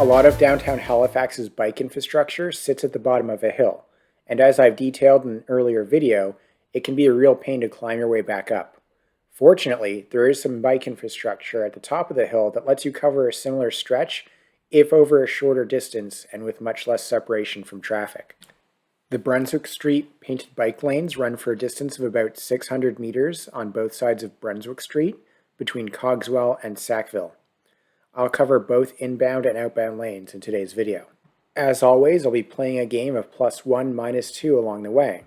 A lot of downtown Halifax's bike infrastructure sits at the bottom of a hill, and as I've detailed in an earlier video, it can be a real pain to climb your way back up. Fortunately, there is some bike infrastructure at the top of the hill that lets you cover a similar stretch, if over a shorter distance and with much less separation from traffic. The Brunswick Street painted bike lanes run for a distance of about 600 meters on both sides of Brunswick Street, between Cogswell and Sackville. I'll cover both inbound and outbound lanes in today's video. As always, I'll be playing a game of +1, -2 along the way.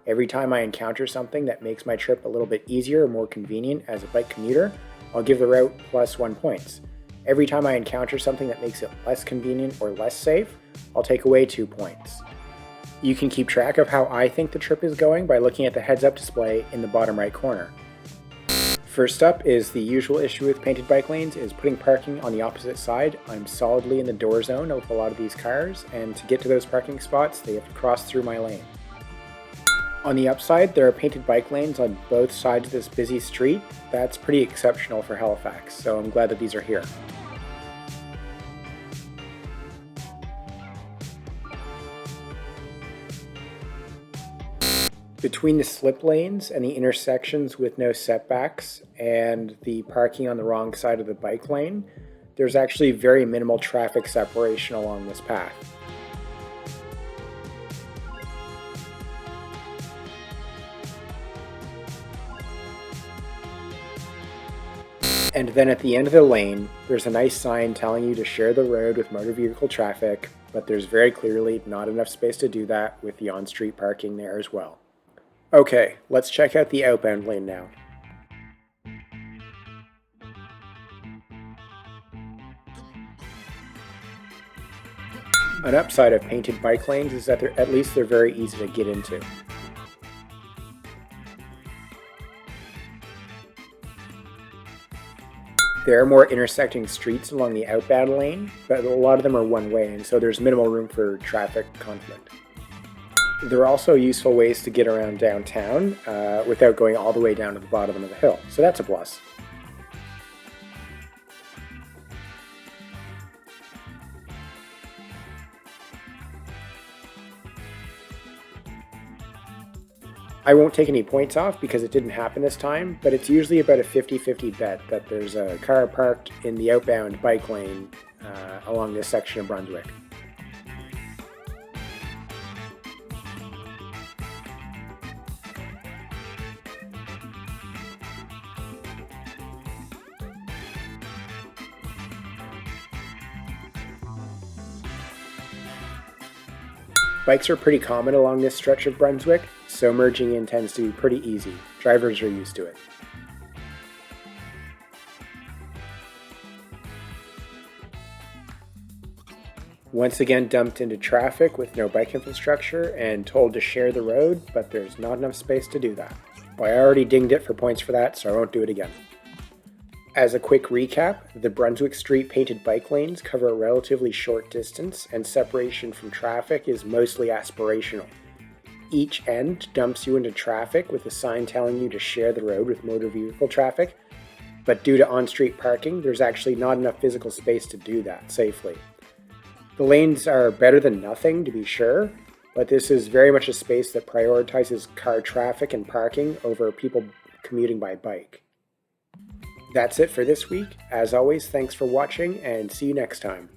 Every time I encounter something that makes my trip a little bit easier or more convenient as a bike commuter, I'll give the route +1 points. Every time I encounter something that makes it less convenient or less safe, I'll take away 2 points. You can keep track of how I think the trip is going by looking at the heads-up display in the bottom right corner. First up is the usual issue with painted bike lanes is putting parking on the opposite side. I'm solidly in the door zone with a lot of these cars, and to get to those parking spots, they have to cross through my lane. On the upside, there are painted bike lanes on both sides of this busy street. That's pretty exceptional for Halifax, so I'm glad that these are here. Between the slip lanes and the intersections with no setbacks and the parking on the wrong side of the bike lane, there's actually very minimal traffic separation along this path. And then at the end of the lane, there's a nice sign telling you to share the road with motor vehicle traffic, but there's very clearly not enough space to do that with the on-street parking there as well. Okay, let's check out the outbound lane now. An upside of painted bike lanes is that at least they're very easy to get into. There are more intersecting streets along the outbound lane, but a lot of them are one way, and so there's minimal room for traffic conflict. There are also useful ways to get around downtown without going all the way down to the bottom of the hill, so that's a plus. I won't take any points off because it didn't happen this time, but it's usually about a 50-50 bet that there's a car parked in the outbound bike lane along this section of Brunswick. Bikes are pretty common along this stretch of Brunswick, so merging in tends to be pretty easy. Drivers are used to it. Once again dumped into traffic with no bike infrastructure and told to share the road, but there's not enough space to do that. Well, I already dinged it for points for that, so I won't do it again. As a quick recap, the Brunswick Street painted bike lanes cover a relatively short distance and separation from traffic is mostly aspirational. Each end dumps you into traffic with a sign telling you to share the road with motor vehicle traffic, but due to on-street parking, there's actually not enough physical space to do that safely. The lanes are better than nothing, to be sure, but this is very much a space that prioritizes car traffic and parking over people commuting by bike. That's it for this week. As always, thanks for watching and see you next time.